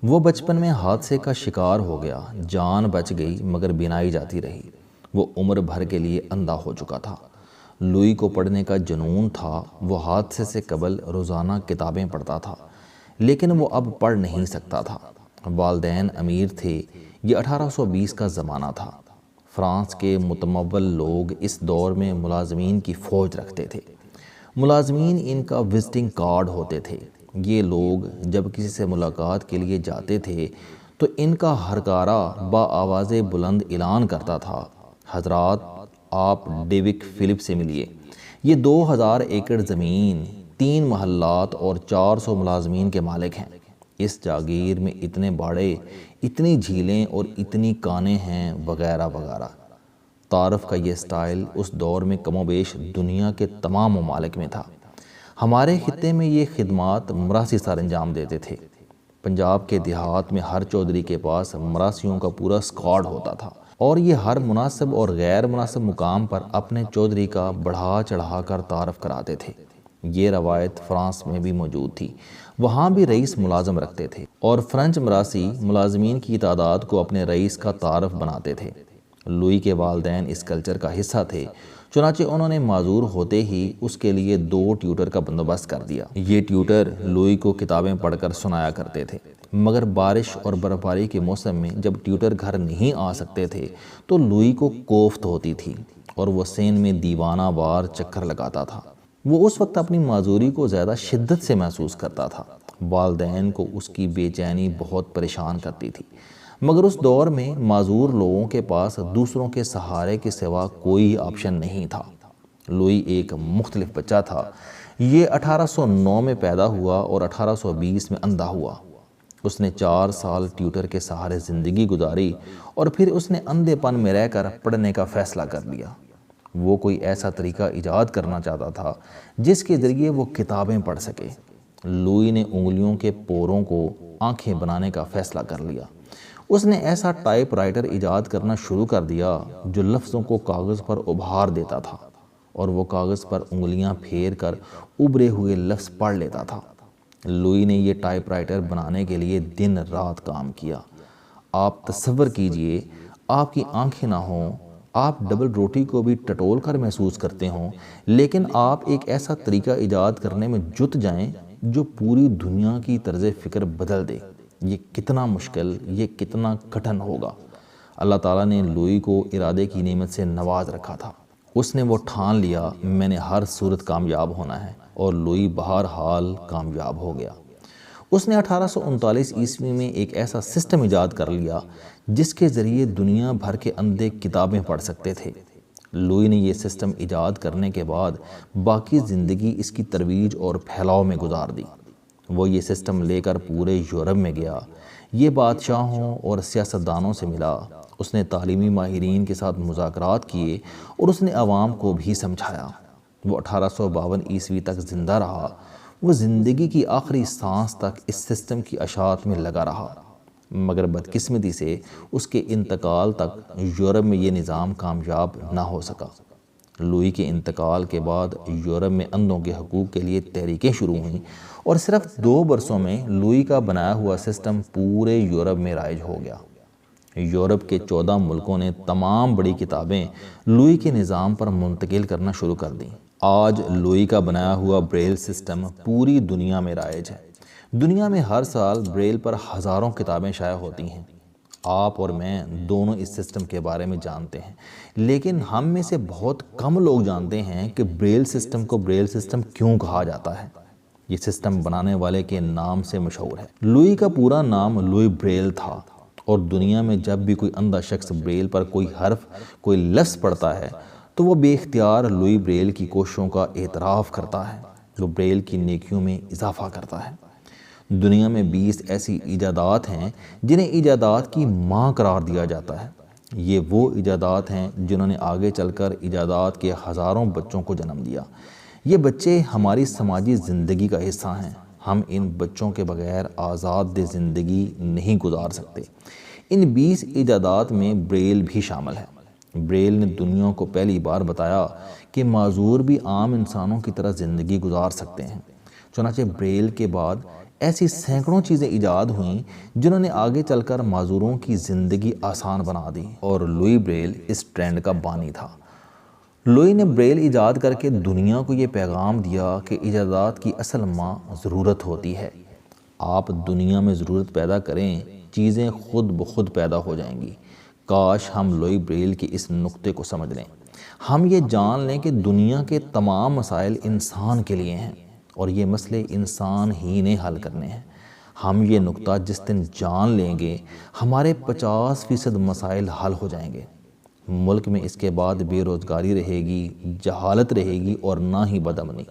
وہ بچپن میں حادثے کا شکار ہو گیا، جان بچ گئی مگر بینائی جاتی رہی۔ وہ عمر بھر کے لیے اندھا ہو چکا تھا۔ لوئی کو پڑھنے کا جنون تھا۔ وہ حادثے سے قبل روزانہ کتابیں پڑھتا تھا، لیکن وہ اب پڑھ نہیں سکتا تھا۔ والدین امیر تھے۔ یہ 1820 کا زمانہ تھا۔ فرانس کے متمول لوگ اس دور میں ملازمین کی فوج رکھتے تھے۔ ملازمین ان کا وزٹنگ کارڈ ہوتے تھے۔ یہ لوگ جب کسی سے ملاقات کے لیے جاتے تھے تو ان کا ہرکارہ بآواز بلند اعلان کرتا تھا، حضرات آپ ڈیوک فلپ سے ملیے۔ یہ 2000 ایکڑ زمین، 3 محلات اور 400 ملازمین کے مالک ہیں۔ اس جاگیر میں اتنے باڑے، اتنی جھیلیں اور اتنی کانیں ہیں وغیرہ وغیرہ۔ تعارف کا یہ سٹائل اس دور میں کم و بیش دنیا کے تمام ممالک میں تھا۔ ہمارے خطے میں یہ خدمات مراسی سر انجام دیتے تھے۔ پنجاب کے دیہات میں ہر چودھری کے پاس مراسیوں کا پورا اسکواڈ ہوتا تھا، اور یہ ہر مناسب اور غیر مناسب مقام پر اپنے چودھری کا بڑھا چڑھا کر تعارف کراتے تھے۔ یہ روایت فرانس میں بھی موجود تھی۔ وہاں بھی رئیس ملازم رکھتے تھے، اور فرنچ مراسی ملازمین کی تعداد کو اپنے رئیس کا تعارف بناتے تھے۔ لوئی کے والدین اس کلچر کا حصہ تھے، چنانچہ انہوں نے معذور ہوتے ہی اس کے لیے 2 ٹیوٹر کا بندوبست کر دیا۔ یہ ٹیوٹر لوئی کو کتابیں پڑھ کر سنایا کرتے تھے، مگر بارش اور برف باری کے موسم میں جب ٹیوٹر گھر نہیں آ سکتے تھے تو لوئی کو کوفت ہوتی تھی، اور وہ سین میں دیوانہ وار چکر لگاتا تھا۔ وہ اس وقت اپنی معذوری کو زیادہ شدت سے محسوس کرتا تھا۔ والدین کو اس کی بے چینی بہت پریشان کرتی تھی، مگر اس دور میں معذور لوگوں کے پاس دوسروں کے سہارے کے سوا کوئی آپشن نہیں تھا۔ لوئی ایک مختلف بچہ تھا۔ یہ 1809 میں پیدا ہوا اور 1820 میں اندھا ہوا۔ اس نے 4 سال ٹیوٹر کے سہارے زندگی گزاری، اور پھر اس نے اندھے پن میں رہ کر پڑھنے کا فیصلہ کر لیا۔ وہ کوئی ایسا طریقہ ایجاد کرنا چاہتا تھا جس کے ذریعے وہ کتابیں پڑھ سکے۔ لوئی نے انگلیوں کے پوروں کو آنکھیں بنانے کا فیصلہ کر لیا۔ اس نے ایسا ٹائپ رائٹر ایجاد کرنا شروع کر دیا جو لفظوں کو کاغذ پر ابھار دیتا تھا، اور وہ کاغذ پر انگلیاں پھیر کر ابھرے ہوئے لفظ پڑھ لیتا تھا۔ لوئی نے یہ ٹائپ رائٹر بنانے کے لیے دن رات کام کیا۔ آپ تصور کیجئے، آپ کی آنکھیں نہ ہوں، آپ ڈبل روٹی کو بھی ٹٹول کر محسوس کرتے ہوں، لیکن آپ ایک ایسا طریقہ ایجاد کرنے میں جت جائیں جو پوری دنیا کی طرز فکر بدل دے۔ یہ کتنا مشکل، یہ کتنا کٹھن ہوگا۔ اللہ تعالیٰ نے لوئی کو ارادے کی نعمت سے نواز رکھا تھا۔ اس نے وہ ٹھان لیا، میں نے ہر صورت کامیاب ہونا ہے، اور لوئی بہرحال کامیاب ہو گیا۔ اس نے 1839 عیسوی میں ایک ایسا سسٹم ایجاد کر لیا جس کے ذریعے دنیا بھر کے اندھے کتابیں پڑھ سکتے تھے۔ لوئی نے یہ سسٹم ایجاد کرنے کے بعد باقی زندگی اس کی ترویج اور پھیلاؤ میں گزار دی۔ وہ یہ سسٹم لے کر پورے یورپ میں گیا، یہ بادشاہوں اور سیاستدانوں سے ملا، اس نے تعلیمی ماہرین کے ساتھ مذاکرات کیے، اور اس نے عوام کو بھی سمجھایا۔ وہ 1852 عیسوی تک زندہ رہا۔ وہ زندگی کی آخری سانس تک اس سسٹم کی اشاعت میں لگا رہا، مگر بدقسمتی سے اس کے انتقال تک یورپ میں یہ نظام کامیاب نہ ہو سکا۔ لوئی کے انتقال کے بعد یورپ میں اندھوں کے حقوق کے لیے تحریکیں شروع ہوئیں، اور صرف 2 برسوں میں لوئی کا بنایا ہوا سسٹم پورے یورپ میں رائج ہو گیا۔ یورپ کے 14 ملکوں نے تمام بڑی کتابیں لوئی کے نظام پر منتقل کرنا شروع کر دیں۔ آج لوئی کا بنایا ہوا بریل سسٹم پوری دنیا میں رائج ہے۔ دنیا میں ہر سال بریل پر ہزاروں کتابیں شائع ہوتی ہیں۔ آپ اور میں دونوں اس سسٹم کے بارے میں جانتے ہیں، لیکن ہم میں سے بہت کم لوگ جانتے ہیں کہ بریل سسٹم کو بریل سسٹم کیوں کہا جاتا ہے۔ یہ سسٹم بنانے والے کے نام سے مشہور ہے۔ لوئی کا پورا نام لوئی بریل تھا، اور دنیا میں جب بھی کوئی اندھا شخص بریل پر کوئی حرف، کوئی لفظ پڑھتا ہے تو وہ بے اختیار لوئی بریل کی کوششوں کا اعتراف کرتا ہے، جو بریل کی نیکیوں میں اضافہ کرتا ہے۔ دنیا میں 20 ایسی ایجادات ہیں جنہیں ایجادات کی ماں قرار دیا جاتا ہے۔ یہ وہ ایجادات ہیں جنہوں نے آگے چل کر ایجادات کے ہزاروں بچوں کو جنم دیا۔ یہ بچے ہماری سماجی زندگی کا حصہ ہیں۔ ہم ان بچوں کے بغیر آزاد زندگی نہیں گزار سکتے۔ ان 20 ایجادات میں بریل بھی شامل ہے۔ بریل نے دنیا کو پہلی بار بتایا کہ معذور بھی عام انسانوں کی طرح زندگی گزار سکتے ہیں۔ چنانچہ بریل کے بعد ایسی سینکڑوں چیزیں ایجاد ہوئیں جنہوں نے آگے چل کر معذوروں کی زندگی آسان بنا دی، اور لوئی بریل اس ٹرینڈ کا بانی تھا۔ لوئی نے بریل ایجاد کر کے دنیا کو یہ پیغام دیا کہ ایجادات کی اصل ماں ضرورت ہوتی ہے۔ آپ دنیا میں ضرورت پیدا کریں، چیزیں خود بخود پیدا ہو جائیں گی۔ کاش ہم لوئی بریل کے اس نقطے کو سمجھ لیں، ہم یہ جان لیں کہ دنیا کے تمام مسائل انسان کے لیے ہیں، اور یہ مسئلے انسان ہی نے حل کرنے ہیں۔ ہم یہ نقطہ جس دن جان لیں گے، ہمارے 50% مسائل حل ہو جائیں گے۔ ملک میں اس کے بعد بے روزگاری رہے گی، جہالت رہے گی، اور نہ ہی بدامنی،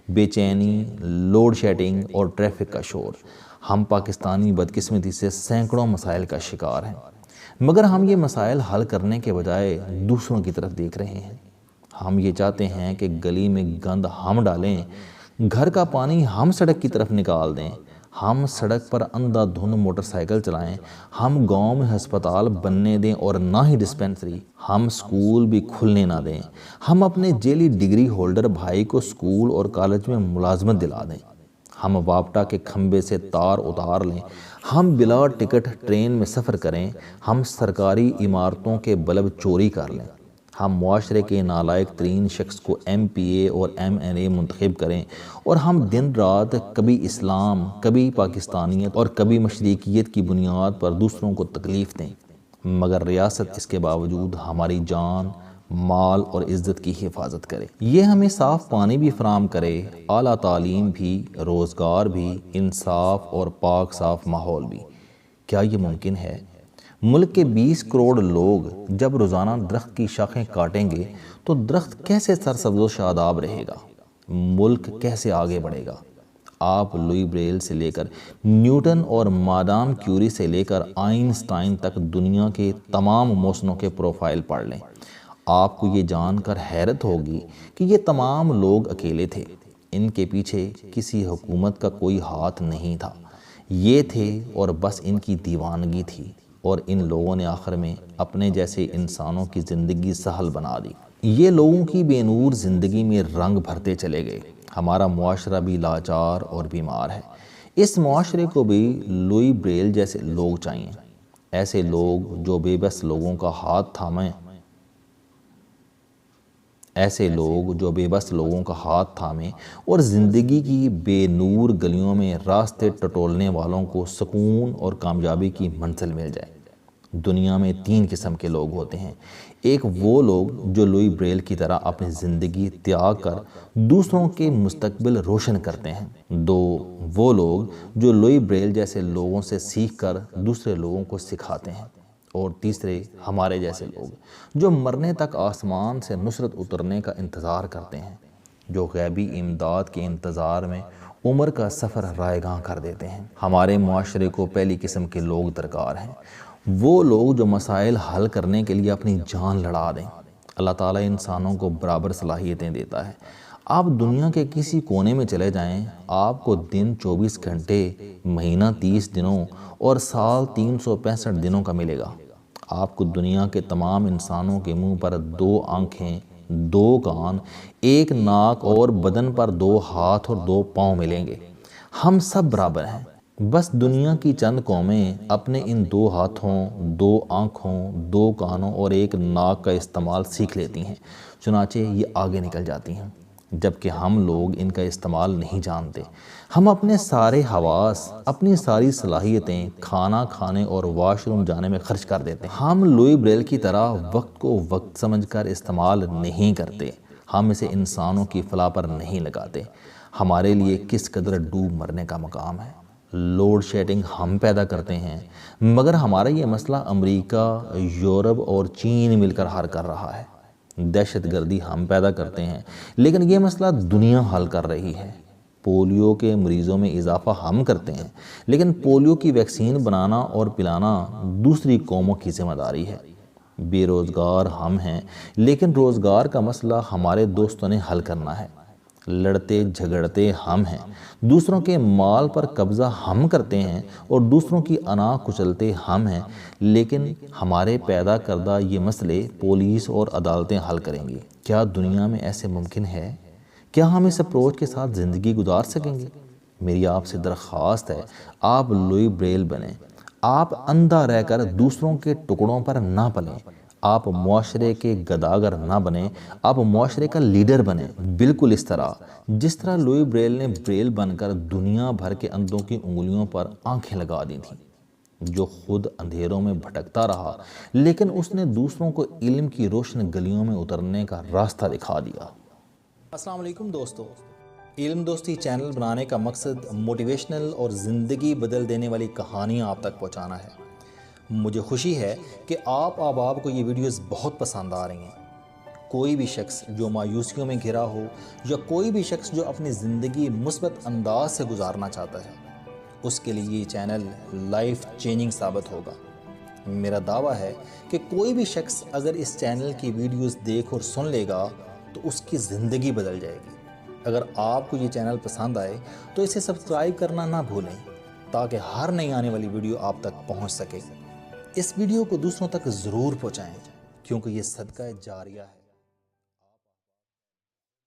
بے چینی، لوڈ شیڈنگ اور ٹریفک کا شور۔ ہم پاکستانی بدقسمتی سے سینکڑوں مسائل کا شکار ہیں، مگر ہم یہ مسائل حل کرنے کے بجائے دوسروں کی طرف دیکھ رہے ہیں۔ ہم یہ چاہتے ہیں کہ گلی میں گند ہم ڈالیں، گھر کا پانی ہم سڑک کی طرف نکال دیں، ہم سڑک پر اندھا دھند موٹر سائیکل چلائیں، ہم گاؤں میں ہسپتال بننے دیں اور نہ ہی ڈسپینسری، ہم سکول بھی کھلنے نہ دیں، ہم اپنے جیلی ڈگری ہولڈر بھائی کو سکول اور کالج میں ملازمت دلا دیں، ہم واپٹا کے کھمبے سے تار اتار لیں، ہم بلا ٹکٹ ٹرین میں سفر کریں، ہم سرکاری عمارتوں کے بلب چوری کر لیں، ہم معاشرے کے نالائق ترین شخص کو MP اور MNA منتخب کریں، اور ہم دن رات کبھی اسلام، کبھی پاکستانیت اور کبھی مشرقیت کی بنیاد پر دوسروں کو تکلیف دیں، مگر ریاست اس کے باوجود ہماری جان، مال اور عزت کی حفاظت کرے۔ یہ ہمیں صاف پانی بھی فراہم کرے، اعلیٰ تعلیم بھی، روزگار بھی، انصاف اور پاک صاف ماحول بھی۔ کیا یہ ممکن ہے؟ ملک کے 20 کروڑ لوگ جب روزانہ درخت کی شاخیں کاٹیں گے تو درخت کیسے سرسبز و شاداب رہے گا؟ ملک کیسے آگے بڑھے گا؟ آپ لوئی بریل سے لے کر نیوٹن اور مادام کیوری سے لے کر آئنسٹائن تک دنیا کے تمام محسنوں کے پروفائل پڑھ لیں۔ آپ کو یہ جان کر حیرت ہوگی کہ یہ تمام لوگ اکیلے تھے، ان کے پیچھے کسی حکومت کا کوئی ہاتھ نہیں تھا، یہ تھے اور بس ان کی دیوانگی تھی، اور ان لوگوں نے آخر میں اپنے جیسے انسانوں کی زندگی سہل بنا دی۔ یہ لوگوں کی بے نور زندگی میں رنگ بھرتے چلے گئے۔ ہمارا معاشرہ بھی لاچار اور بیمار ہے۔ اس معاشرے کو بھی لوئی بریل جیسے لوگ چاہیے، ایسے لوگ جو بے بس لوگوں کا ہاتھ تھامیں، اور زندگی کی بے نور گلیوں میں راستے ٹٹولنے والوں کو سکون اور کامیابی کی منزل مل جائے۔ دنیا میں 3 قسم کے لوگ ہوتے ہیں۔ ایک وہ لوگ جو لوئی بریل کی طرح اپنی زندگی تیاگ کر دوسروں کے مستقبل روشن کرتے ہیں۔ 2 وہ لوگ جو لوئی بریل جیسے لوگوں سے سیکھ کر دوسرے لوگوں کو سکھاتے ہیں۔ اور تیسرے ہمارے جیسے لوگ جو مرنے تک آسمان سے نصرت اترنے کا انتظار کرتے ہیں، جو غیبی امداد کے انتظار میں عمر کا سفر رائگاں کر دیتے ہیں۔ ہمارے معاشرے کو پہلی قسم کے لوگ درکار ہیں، وہ لوگ جو مسائل حل کرنے کے لیے اپنی جان لڑا دیں۔ اللہ تعالیٰ انسانوں کو برابر صلاحیتیں دیتا ہے۔ آپ دنیا کے کسی کونے میں چلے جائیں، آپ کو دن 24 گھنٹے، مہینہ 30 دنوں اور سال 365 دنوں کا ملے گا۔ آپ کو دنیا کے تمام انسانوں کے منہ پر 2 آنکھیں، 2 کان، 1 ناک اور بدن پر 2 ہاتھ اور 2 پاؤں ملیں گے۔ ہم سب برابر ہیں، بس دنیا کی چند قومیں اپنے ان 2 ہاتھوں، 2 آنکھوں، 2 کانوں اور 1 ناک کا استعمال سیکھ لیتی ہیں، چنانچہ یہ آگے نکل جاتی ہیں، جبکہ ہم لوگ ان کا استعمال نہیں جانتے۔ ہم اپنے سارے حواس، اپنی ساری صلاحیتیں کھانا کھانے اور واش روم جانے میں خرچ کر دیتے ہیں۔ ہم لوئی بریل کی طرح وقت کو وقت سمجھ کر استعمال نہیں کرتے، ہم اسے انسانوں کی فلاح پر نہیں لگاتے۔ ہمارے لیے کس قدر ڈوب مرنے کا مقام ہے۔ لوڈ شیڈنگ ہم پیدا کرتے ہیں، مگر ہمارا یہ مسئلہ امریکہ، یورپ اور چین مل کر حل کر رہا ہے۔ دہشت گردی ہم پیدا کرتے ہیں، لیکن یہ مسئلہ دنیا حل کر رہی ہے۔ پولیو کے مریضوں میں اضافہ ہم کرتے ہیں، لیکن پولیو کی ویکسین بنانا اور پلانا دوسری قوموں کی ذمہ داری ہے۔ بے روزگار ہم ہیں، لیکن روزگار کا مسئلہ ہمارے دوستوں نے حل کرنا ہے۔ لڑتے جھگڑتے ہم ہیں، دوسروں کے مال پر قبضہ ہم کرتے ہیں اور دوسروں کی انا کچلتے ہم ہیں، لیکن ہمارے پیدا کردہ یہ مسئلے پولیس اور عدالتیں حل کریں گی۔ کیا دنیا میں ایسے ممکن ہے؟ کیا ہم اس اپروچ کے ساتھ زندگی گزار سکیں گے؟ میری آپ سے درخواست ہے آپ لوئی بریل بنیں۔ آپ اندھا رہ کر دوسروں کے ٹکڑوں پر نہ پلیں، آپ معاشرے کے گداگر نہ بنیں، آپ معاشرے کا لیڈر بنیں، بالکل جس طرح لوئی بریل نے بریل بن کر دنیا بھر کے اندھوں کی انگلیوں پر آنکھیں لگا دی تھیں، جو خود اندھیروں میں بھٹکتا رہا لیکن اس نے دوسروں کو علم کی روشن گلیوں میں اترنے کا راستہ دکھا دیا۔ السلام علیکم دوستو، علم دوستی چینل بنانے کا مقصد موٹیویشنل اور زندگی بدل دینے والی کہانیاں آپ تک پہنچانا ہے۔ مجھے خوشی ہے کہ آپ کو یہ ویڈیوز بہت پسند آ رہی ہیں۔ کوئی بھی شخص جو مایوسیوں میں گھرا ہو یا کوئی بھی شخص جو اپنی زندگی مثبت انداز سے گزارنا چاہتا ہے، اس کے لیے یہ چینل لائف چینجنگ ثابت ہوگا۔ میرا دعویٰ ہے کہ کوئی بھی شخص اگر اس چینل کی ویڈیوز دیکھ اور سن لے گا تو اس کی زندگی بدل جائے گی۔ اگر آپ کو یہ چینل پسند آئے تو اسے سبسکرائب کرنا نہ بھولیں تاکہ ہر نئی آنے والی ویڈیو آپ تک پہنچ سکے۔ اس ویڈیو کو دوسروں تک ضرور پہنچائیں کیونکہ یہ صدقہ جاریہ ہے۔